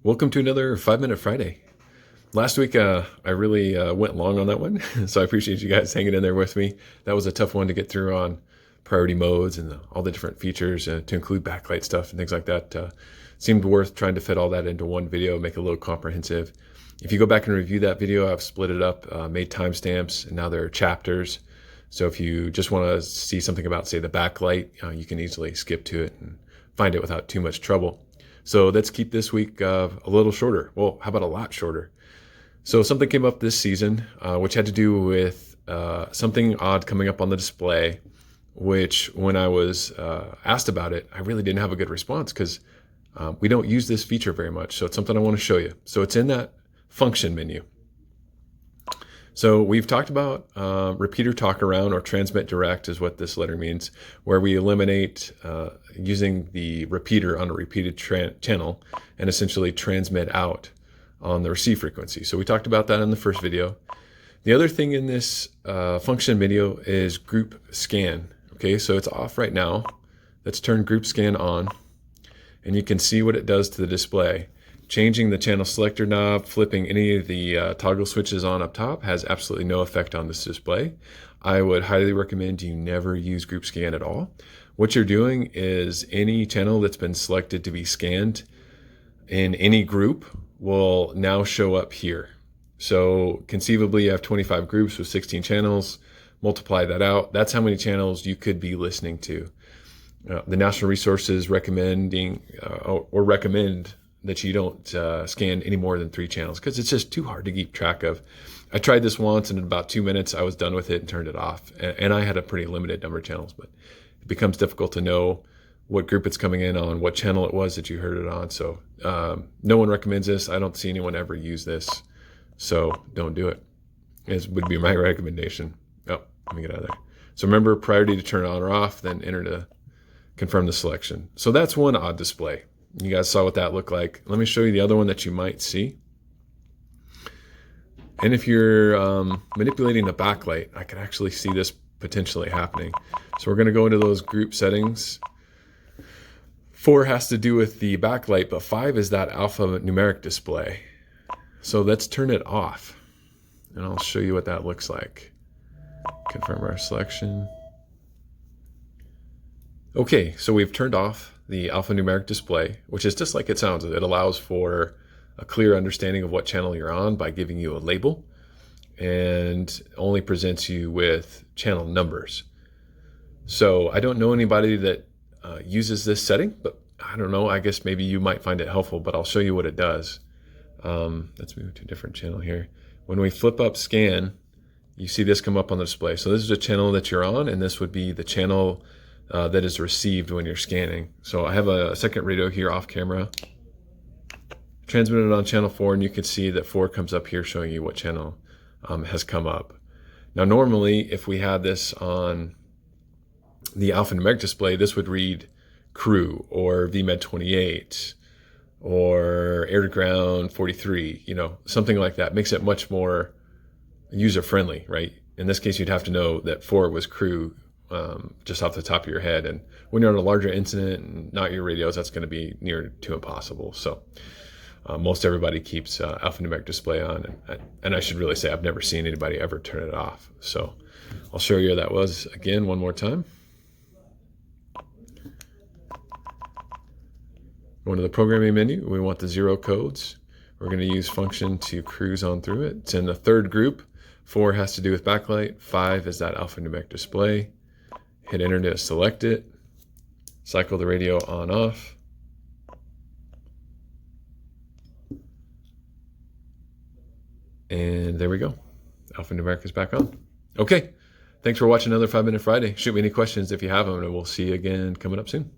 Welcome to another 5-Minute Friday. Last week, I really went long on that one, so I appreciate you guys hanging in there with me. That was a tough one to get through on priority modes and all the different features to include backlight stuff and things like that. Seemed worth trying to fit all that into one video, make it a little comprehensive. If you go back and review that video, I've split it up, made timestamps, and now there are chapters. So if you just want to see something about, say, the backlight, you can easily skip to it and find it without too much trouble. So let's keep this week a little shorter. Well, how about a lot shorter? So something came up this season, which had to do with something odd coming up on the display, which when I was asked about it, I really didn't have a good response because we don't use this feature very much. So it's something I want to show you. So it's in that function menu. So we've talked about repeater talk around, or transmit direct is what this letter means, where we eliminate using the repeater on a repeated channel and essentially transmit out on the receive frequency. So we talked about that in the first video. The other thing in this function menu is group scan. Okay, so it's off right now. Let's turn group scan on, and you can see what it does to the display. Changing the channel selector knob, flipping any of the toggle switches on up top has absolutely no effect on this display. I would highly recommend you never use group scan at all. What you're doing is any channel that's been selected to be scanned in any group will now show up here. So conceivably you have 25 groups with 16 channels, multiply that out. That's how many channels you could be listening to. The National Resources recommend that you don't scan any more than 3 channels because it's just too hard to keep track of. I tried this once, and in about 2 minutes I was done with it and turned it off. And I had a pretty limited number of channels, but it becomes difficult to know what group it's coming in on, what channel it was that you heard it on. So no one recommends this. I don't see anyone ever use this. So don't do it. This would be my recommendation. Oh, let me get out of there. So remember, priority to turn on or off, then enter to confirm the selection. So that's one odd display. You guys saw what that looked like. Let me show you the other one that you might see. And if you're manipulating the backlight, I can actually see this potentially happening. So we're going to go into those group settings. 4 has to do with the backlight, but 5 is that alphanumeric display. So let's turn it off, and I'll show you what that looks like. Confirm our selection. Okay, so we've turned off the alphanumeric display, which is just like it sounds. It allows for a clear understanding of what channel you're on by giving you a label, and only presents you with channel numbers. So I don't know anybody that uses this setting, but I don't know, I guess maybe you might find it helpful, but I'll show you what it does. Let's move to a different channel here. When we flip up scan, you see this come up on the display. So this is a channel that you're on, and this would be the channel that is received when you're scanning. So I have a second radio here off camera, transmitted on channel 4, and you can see that 4 comes up here showing you what channel has come up. Now normally, if we had this on the alphanumeric display, this would read crew or VMed 28 or air to ground 43, something like that. Makes it much more user friendly, right? In this case, you'd have to know that 4 was crew just off the top of your head. And when you're on a larger incident and not your radios, that's going to be near to impossible. So most everybody keeps alphanumeric display on. And I should really say I've never seen anybody ever turn it off. So I'll show you that was again one more time. Go to the programming menu. We want the 0 codes. We're going to use function to cruise on through it. It's in the third group. 4 has to do with backlight. 5 is that alphanumeric display. Hit enter to select it. Cycle the radio on off. And there we go. Alphanumeric is back on. Okay. Thanks for watching another 5-Minute Friday. Shoot me any questions if you have them, and we'll see you again coming up soon.